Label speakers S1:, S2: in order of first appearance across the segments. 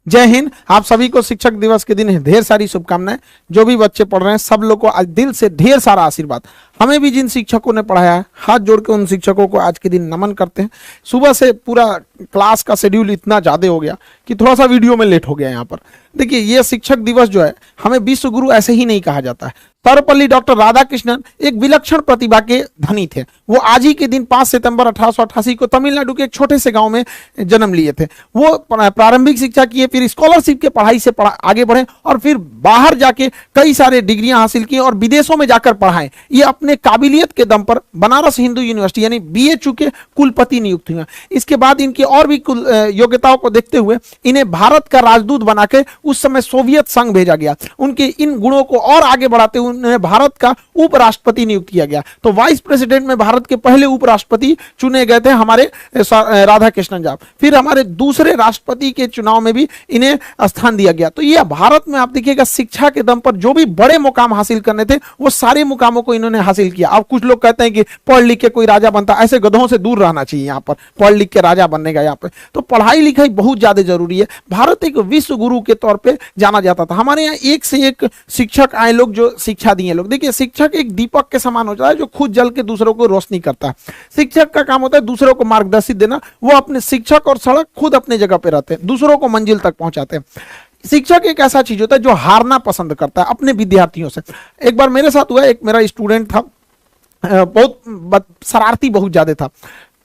S1: जय हिंद। आप सभी को शिक्षक दिवस के दिन ढेर सारी शुभकामनाएं। जो भी बच्चे पढ़ रहे हैं सब लोग को आज दिल से ढेर सारा आशीर्वाद। हमें भी जिन शिक्षकों ने पढ़ाया है हाथ जोड़ के उन शिक्षकों को आज के दिन नमन करते हैं। सुबह से पूरा क्लास का शेड्यूल इतना ज़्यादा हो गया कि थोड़ा सा वीडियो में लेट हो गया यहाँ पर। देखिए ये शिक्षक दिवस जो है हमें विश्व गुरु ऐसे ही नहीं कहा जाता है। सर्वपल्ली डॉक्टर राधाकृष्णन एक विलक्षण प्रतिभा के धनी थे। वो आज ही के दिन 5 सितंबर 1888 को तमिलनाडु के एक छोटे से गांव में जन्म लिए थे। वो प्रारंभिक शिक्षा किए, फिर स्कॉलरशिप के पढ़ाई से आगे बढ़े और फिर बाहर जाके कई सारे डिग्रियां हासिल की और विदेशों में जाकर पढ़ाएं। ये अपने काबिलियत के दम पर बनारस हिंदू यूनिवर्सिटी यानी BHU के कुलपति नियुक्त हुए। इसके बाद इनकी और भी योग्यताओं को देखते हुए इन्हें भारत का राजदूत बनाकर उस समय सोवियत संघ भेजा गया। उनके इन गुणों को और आगे बढ़ाते हुए उन्हें भारत का उपराष्ट्रपति नियुक्त किया गया। तो वाइस प्रेसिडेंट में भारत के पहले उपराष्ट्रपति चुने गए थे हमारे राधाकृष्णन जी। फिर हमारे दूसरे राष्ट्रपति के चुनाव में भी इन्हें स्थान दिया गया। तो ये भारत में आप देखिएगा शिक्षा के दम पर जो भी बड़े मुकाम हासिल करने थे वो सारे मुकामों को इन्होंने हासिल किया। अब कुछ लोग कहते हैं कि पढ़ लिख के कोई राजा बनता, ऐसे गधों से दूर रहना चाहिए। यहाँ पर पढ़ लिख के राजा बनने का यहाँ पे तो पढ़ाई लिखाई बहुत ज्यादा जरूरी है। भारत एक विश्व गुरु के तौर पे जाना जाता था। हमारे यहाँ एक से एक शिक्षक आए लोग जो शिक्षा दिए लोग। देखिए शिक्षक एक दीपक के समान होता है जो खुद जल के दूसरों को रोशनी करता है। शिक्षक का काम होता है दूसरों को मार्गदर्शित देना। वो अपने शिक्षक और सड़क खुद अपने जगह पे रहते हैं, दूसरों को मंजिल तक पहुंचाते हैं। शिक्षक एक ऐसा चीज होता है जो हारना पसंद करता है अपने विद्यार्थियों से। एक बार मेरे साथ हुआ, एक मेरा स्टूडेंट था, बहुत शरारती बहुत ज्यादा था।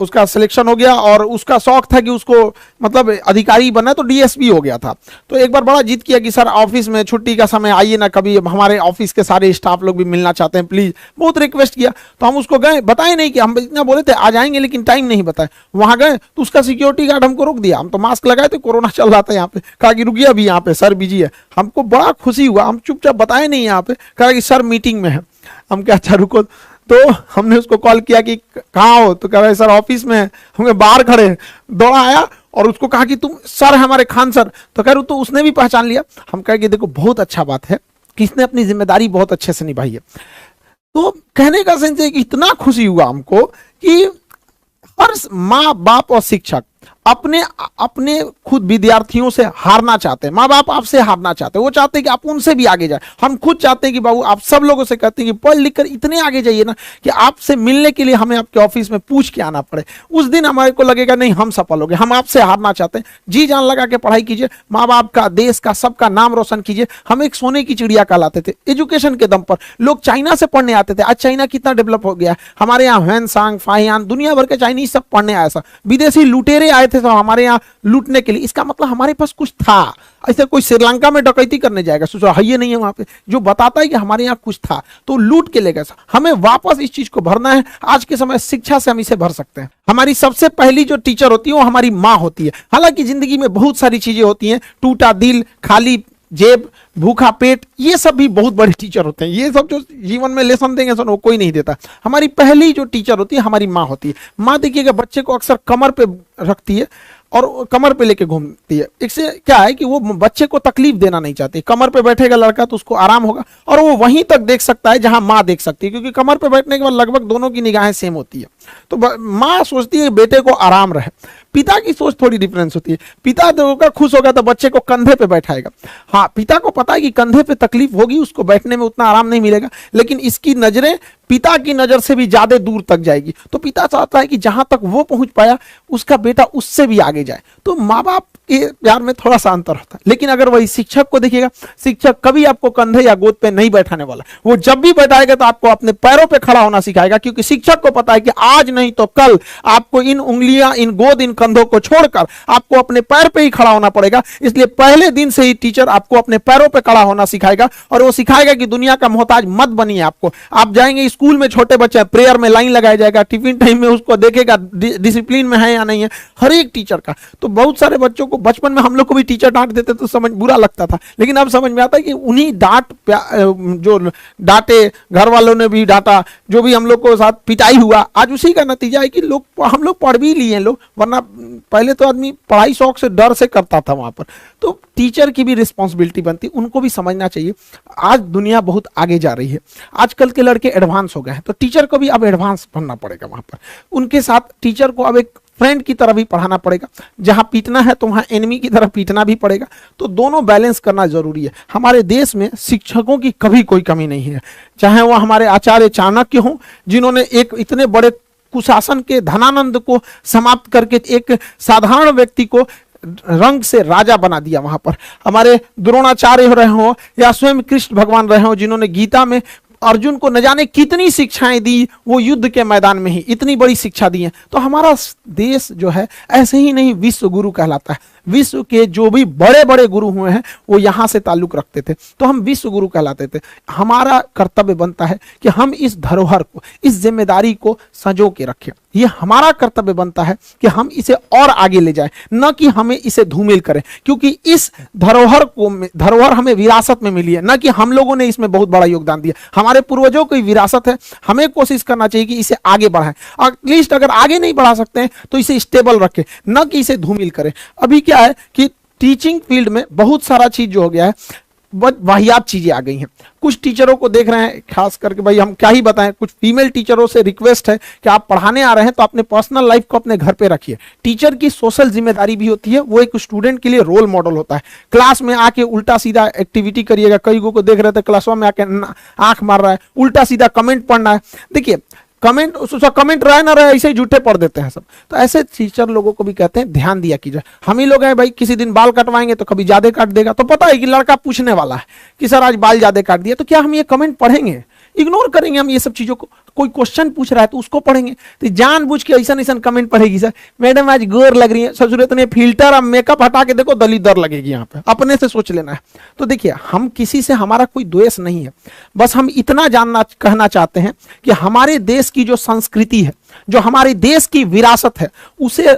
S1: उसका सिलेक्शन हो गया और उसका शौक था कि उसको मतलब अधिकारी बनना, तो DSP हो गया था। तो एक बार बड़ा जिद किया कि सर ऑफिस में छुट्टी का समय आइए ना कभी, हमारे ऑफिस के सारे स्टाफ लोग भी मिलना चाहते हैं प्लीज। बहुत रिक्वेस्ट किया तो हम उसको गए, बताए नहीं कि हम इतना बोले थे आ जाएंगे लेकिन टाइम नहीं बताए। वहां गए तो उसका सिक्योरिटी गार्ड हमको रोक दिया। हम तो मास्क लगाए थे, कोरोना चल रहा था यहाँ पे। कहा कि रुकिए अभी यहाँ पे सर बिजी है। हमको बड़ा खुशी हुआ, हम चुपचाप बताए नहीं यहाँ पे। कहा कि सर मीटिंग में है। हम क्या अच्छा रुको। तो हमने उसको कॉल किया कि कहाँ हो, तो कह रहे सर ऑफिस में है। हमें बाहर खड़े हैं। दौड़ा आया और उसको कहा कि तुम सर हमारे खान सर। तो कह रहे तो उसने भी पहचान लिया। हम कहे कि देखो बहुत अच्छा बात है कि इसने अपनी जिम्मेदारी बहुत अच्छे से निभाई है। तो कहने का सेंस है कि इतना खुशी हुआ हमको कि हर माँ बाप और शिक्षक अपने अपने खुद विद्यार्थियों से हारना चाहते हैं। माँ बाप आपसे हारना चाहते हैं, वो चाहते हैं कि आप उनसे भी आगे जाए। हम खुद चाहते हैं कि बाबू आप सब लोगों से कहते हैं कि पढ़ लिख कर इतने आगे जाइए ना कि आपसे मिलने के लिए हमें आपके ऑफिस में पूछ के आना पड़े। उस दिन हमारे को लगेगा नहीं हम सफल हो गए। हम आपसे हारना चाहते हैं। जी जान लगा के पढ़ाई कीजिए, माँ बाप का, देश का, सबका नाम रोशन कीजिए। हम एक सोने की चिड़िया कहलाते थे एजुकेशन के दम पर। लोग चाइना से पढ़ने आते थे। आज चाइना कितना डेवलप हो गया है। हमारे यहाँ ह्वेनसांग, फाहियान, दुनिया भर के चाइनीज सब पढ़ने आए। सब विदेशी लुटेरे आए थे सब हमारे यहाँ लूटने के लिए। इसका मतलब हमारे पास कुछ था। ऐसे कोई श्रीलंका में डकैती करने जाएगा, सोचो है ये नहीं है वहां पे, जो बताता है कि हमारे यहाँ कुछ था तो लूट के ले गए। हमें वापस इस चीज को भरना है। आज के समय शिक्षा से हम इसे भर सकते हैं। हमारी सबसे पहली जो टीचर होती है वो हमारी माँ होती है। हालांकि जिंदगी में बहुत सारी चीजें होती हैं, टूटा दिल, खाली जेब, भूखा पेट, ये सब भी बहुत बड़े टीचर होते हैं। ये सब जो जीवन में लेसन देंगे वो कोई नहीं देता। हमारी पहली जो टीचर होती है हमारी माँ होती है। माँ देखिएगा बच्चे को अक्सर कमर पे रखती है और कमर पे लेके घूमती है। इससे क्या है कि वो बच्चे को तकलीफ देना नहीं चाहती। कमर पे बैठेगा लड़का तो उसको आराम होगा और वो वहीं तक देख सकता है जहां माँ देख सकती है, क्योंकि कमर पे बैठने के बाद लगभग दोनों की निगाहें सेम होती है। तो माँ सोचती है बेटे को आराम रहे। पिता की सोच थोड़ी डिफरेंस होती है। पिता देखोगा खुश होगा तो बच्चे को कंधे पे बैठाएगा। हाँ, पिता को पता है कि कंधे पे तकलीफ होगी, उसको बैठने में उतना आराम नहीं मिलेगा, लेकिन इसकी नजरें पिता की नजर से भी ज्यादा दूर तक जाएगी। तो पिता चाहता है कि जहां तक वो पहुंच पाया उसका बेटा उससे भी आगे जाए। तो माँ बाप के प्यार में थोड़ा सा अंतर होता है। लेकिन अगर वही शिक्षक को देखिएगा, शिक्षक कभी आपको कंधे या गोद पे नहीं बैठाने वाला। वो जब भी बैठाएगा तो आपको अपने पैरों पे खड़ा होना सिखाएगा, क्योंकि शिक्षक को पता है कि आज नहीं तो कल आपको इन उंगलियां, इन गोद, इन कंधों को छोड़कर आपको अपने पैर पे ही खड़ा होना पड़ेगा। इसलिए पहले दिन से ही टीचर आपको अपने पैरों पे खड़ा होना सिखाएगा और वो सिखाएगा कि दुनिया का मोहताज मत बनिए। आपको आप जाएंगे स्कूल में, छोटे बच्चे प्रेयर में लाइन लगाया जाएगा, टिफिन टाइम में उसको देखेगा डिसिप्लिन में है या नहीं है, हर एक टीचर का। तो बहुत सारे बच्चों को बचपन में हम लोग को भी टीचर डांट देते तो समझ बुरा लगता था, लेकिन अब समझ में आता है कि उन्हीं जो डांटे, घर वालों ने भी डांटा, जो भी हम लोग को साथ पिटाई हुआ, आज उसी का नतीजा है कि हम लोग पढ़ भी लिए लोग। वरना पहले तो आदमी पढ़ाई शौक से डर से करता था वहां पर। तो टीचर की भी रिस्पॉन्सिबिलिटी बनती, उनको भी समझना चाहिए। आज दुनिया बहुत आगे जा रही है, आजकल के लड़के एडवांस हो गए हैं, तो टीचर को भी अब एडवांस बनना पड़ेगा वहां पर। उनके साथ टीचर को अब एक फ्रेंड की तरह भी पढ़ाना पड़ेगा, जहां पीटना है तो वहां एनिमी की तरह पीटना भी पड़ेगा। तो दोनों बैलेंस करना जरूरी है। हमारे देश में शिक्षकों की कभी कोई कमी नहीं है, चाहे वो हमारे आचार्य चाणक्य हों, जिन्होंने एक इतने बड़े कुशासन के धनानंद को समाप्त करके एक साधारण व्यक्ति को रंग से राजा बना दिया। वहां पर हमारे द्रोणाचार्य रहे हो या स्वयं कृष्ण भगवान रहे हो, जिन्होंने गीता में अर्जुन को न जाने कितनी शिक्षाएं दी, वो युद्ध के मैदान में ही इतनी बड़ी शिक्षा दी है। तो हमारा देश जो है ऐसे ही नहीं विश्व गुरु कहलाता है। विश्व के जो भी बड़े बड़े गुरु हुए हैं वो यहाँ से ताल्लुक रखते थे, तो हम विश्व गुरु कहलाते थे। हमारा कर्तव्य बनता है कि हम इस धरोहर को, इस जिम्मेदारी को संजो के रखें। ये हमारा कर्तव्य बनता है कि हम इसे और आगे ले जाएं, न कि हमें इसे धूमिल करें, क्योंकि इस धरोहर हमें विरासत में मिली है, न कि हम लोगों ने इसमें बहुत बड़ा योगदान दिया। हमारे पूर्वजों की विरासत है, हमें कोशिश करना चाहिए कि इसे आगे बढ़ाएं। एटलीस्ट अगर आगे नहीं बढ़ा सकते हैं तो इसे स्टेबल रखें, न कि इसे धूमिल करें। अभी क्या है कि टीचिंग फील्ड में बहुत सारा चीज जो हो गया है, वाहियात चीजें आ गई हैं। कुछ टीचरों को देख रहे हैं, खास करके भाई हम क्या ही बताएं, कुछ फीमेल टीचरों से रिक्वेस्ट है कि आप पढ़ाने आ रहे हैं तो अपने पर्सनल लाइफ को अपने घर पे रखिए। टीचर की सोशल जिम्मेदारी भी होती है, वो एक स्टूडेंट के लिए रोल मॉडल होता है। क्लास में आके उल्टा सीधा एक्टिविटी करिएगा। कई को देख रहे थे क्लासों में आके आंख मार रहा है, उल्टा सीधा कमेंट पढ़ना है। देखिए कमेंट रहे ना रहे ऐसे ही झूठे पढ़ देते हैं सब। तो ऐसे टीचर लोगों को भी कहते हैं ध्यान दिया कीजिए। हम ही लोग हैं भाई, किसी दिन बाल कटवाएंगे तो कभी ज्यादा काट देगा, तो पता है कि लड़का पूछने वाला है कि सर आज बाल ज्यादा काट दिया, तो क्या हम ये कमेंट पढ़ेंगे? इग्नोर करेंगे हम ये सब चीजों को। कोई क्वेश्चन पूछ रहा है तो उसको पढ़ेंगे, तो जानबूझ के ऐसा ऐसा कमेंट पढ़ेगी, सर मैडम आज गोर लग रही है, ससुरत ने फिल्टर और मेकअप हटा के देखो दलिदर लगेगी। यहाँ पे अपने से सोच लेना है। तो देखिए, हम किसी से, हमारा कोई द्वेष नहीं है, बस हम इतना कहना चाहते हैं कि हमारे देश की जो संस्कृति है, जो हमारे देश की विरासत है, उसे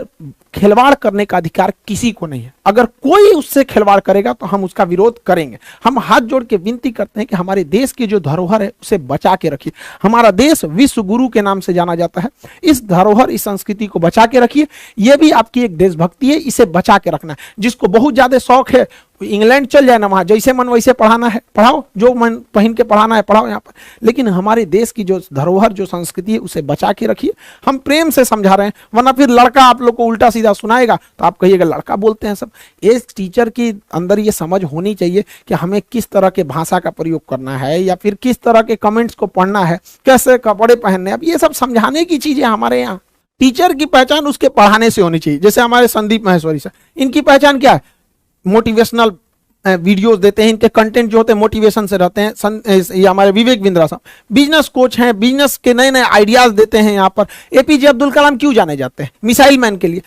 S1: खिलवाड़ करने का अधिकार किसी को नहीं है। अगर कोई उससे खिलवाड़ करेगा तो हम उसका विरोध करेंगे। हम हाथ जोड़ के विनती करते हैं कि हमारे देश की जो धरोहर है उसे बचा के रखिए। हमारा देश विश्व गुरु के नाम से जाना जाता है। इस धरोहर, इस संस्कृति को बचा के रखिए। यह भी आपकी एक देशभक्ति है, इसे बचा के रखना है। जिसको बहुत ज्यादा शौक है इंग्लैंड चल जाए ना, वहां जैसे मन वैसे पढ़ाना है पढ़ाओ, जो मन पहन के पढ़ाना है पढ़ाओ यहाँ पर। लेकिन हमारे देश की जो धरोहर, जो संस्कृति है, उसे बचा के रखिए। हम प्रेम से समझा रहे हैं, वरना फिर लड़का आप लोग को उल्टा सीधा सुनाएगा तो आप कहिएगा लड़का बोलते हैं सब। एक टीचर की अंदर ये समझ होनी चाहिए कि हमें किस तरह के भाषा का प्रयोग करना है, या फिर किस तरह के कमेंट्स को पढ़ना है, कैसे कपड़े पहनने। अब ये सब समझाने की चीजें हमारे यहाँ। टीचर की पहचान उसके पढ़ाने से होनी चाहिए। जैसे हमारे संदीप महेश्वरी सर, इनकी पहचान क्या है? मोटिवेशनल वीडियोस देते हैं, इनके कंटेंट जो होते हैं मोटिवेशन से रहते हैं। ये हमारे विवेक बिंद्रा साहब बिजनेस कोच हैं, बिजनेस के नए नए आइडियाज देते हैं। यहाँ पर एपीजे अब्दुल कलाम क्यों जाने जाते हैं? मिसाइल मैन के लिए।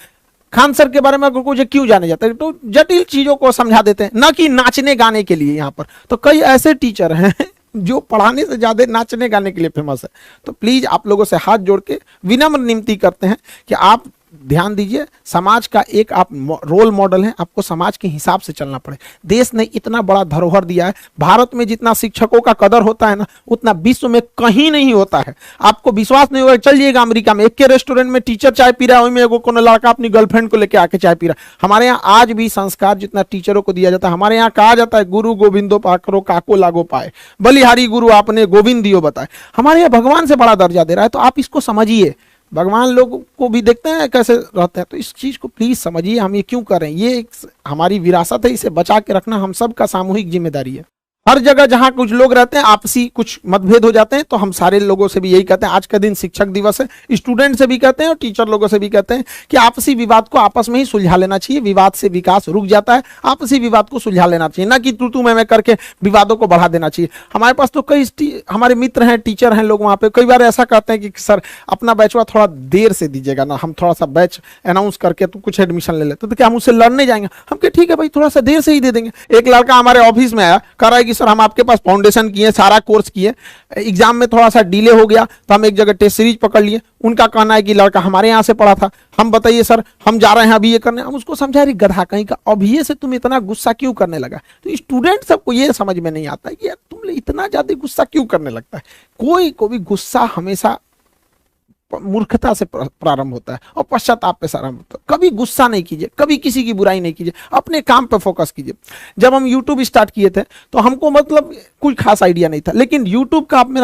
S1: खान सर के बारे में कुछ क्यों जाने जाते हैं? तो जटिल चीजों को समझा देते हैं, ना कि नाचने गाने के लिए। यहाँ पर तो कई ऐसे टीचर हैं जो पढ़ाने से ज्यादा नाचने गाने के लिए फेमस है। तो प्लीज आप लोगों से हाथ जोड़ के विनम्र विनती करते हैं कि आप ध्यान दीजिए। समाज का एक आप रोल मॉडल हैं, आपको समाज के हिसाब से चलना पड़े। देश ने इतना बड़ा धरोहर दिया है। भारत में जितना शिक्षकों का कदर होता है ना, उतना विश्व में कहीं नहीं होता है। आपको विश्वास नहीं होगा, चलिएगा अमेरिका में, एक के रेस्टोरेंट में टीचर चाय पी रहा है, वहीं में एगो कोनो लड़का अपनी गर्लफ्रेंड को लेकर आके चाय पी रहा है। हमारे यहाँ आज भी संस्कार जितना टीचरों को दिया जाता है, हमारे यहाँ कहा जाता है गुरु गोविंदो पाकरो काको लागो पाए, बलिहारी गुरु आपने गोविंद दियो बताए। हमारे यहाँ भगवान से बड़ा दर्जा दे रहा है। तो आप इसको समझिए। भगवान लोग को भी देखते हैं कैसे रहते हैं, तो इस चीज को प्लीज समझिए। हम ये क्यों कर रहे हैं? ये एक हमारी विरासत है, इसे बचा के रखना हम सब का सामूहिक जिम्मेदारी है। हर जगह जहां कुछ लोग रहते हैं, आपसी कुछ मतभेद हो जाते हैं, तो हम सारे लोगों से भी यही कहते हैं। आज का दिन शिक्षक दिवस है, स्टूडेंट से भी कहते हैं और टीचर लोगों से भी कहते हैं कि आपसी विवाद को आपस में ही सुलझा लेना चाहिए। विवाद से विकास रुक जाता है। आपसी विवाद को सुलझा लेना चाहिए, ना कि तू मैं करके विवादों को बढ़ा देना चाहिए। हमारे पास तो कई हमारे मित्र हैं, टीचर हैं लोग, वहां पे कई बार ऐसा कहते हैं कि सर अपना बैचवा थोड़ा देर से दीजिएगा ना, हम थोड़ा सा बैच अनाउंस करके तो कुछ एडमिशन ले लेते, तो क्या हम उससे लड़ने जाएंगे? हम कहे ठीक है भाई, थोड़ा सा देर से ही दे देंगे। एक लड़का हमारे ऑफिस में आया, कह रहा है कि सर हम आपके पास फाउंडेशन किए, सारा कोर्स किए, एग्जाम में थोड़ा सा डिले हो गया तो हम एक जगह टेस्ट सीरीज पकड़ लिए। उनका कहना है कि लड़का हमारे यहाँ से पढ़ा था, हम बताइए सर हम जा रहे हैं अभी ये करने। हम उसको समझा रही गधा कहीं का, अभी से तुम इतना गुस्सा क्यों करने लगा? तो स्टूडेंट सबको ये समझ में नहीं आता है कि यार तुम इतना ज्यादा गुस्सा क्यों करने लगता है। कोई को भी गुस्सा हमेशा मूर्खता से प्रारंभ होता है और पश्चाताप पे आरंभ होता है। कभी गुस्सा नहीं कीजिए, कभी किसी की बुराई नहीं कीजिए, अपने काम पे फोकस कीजिए। जब हम YouTube स्टार्ट किए थे तो हमको मतलब कुछ खास आइडिया नहीं था, लेकिन YouTube का आप मेरा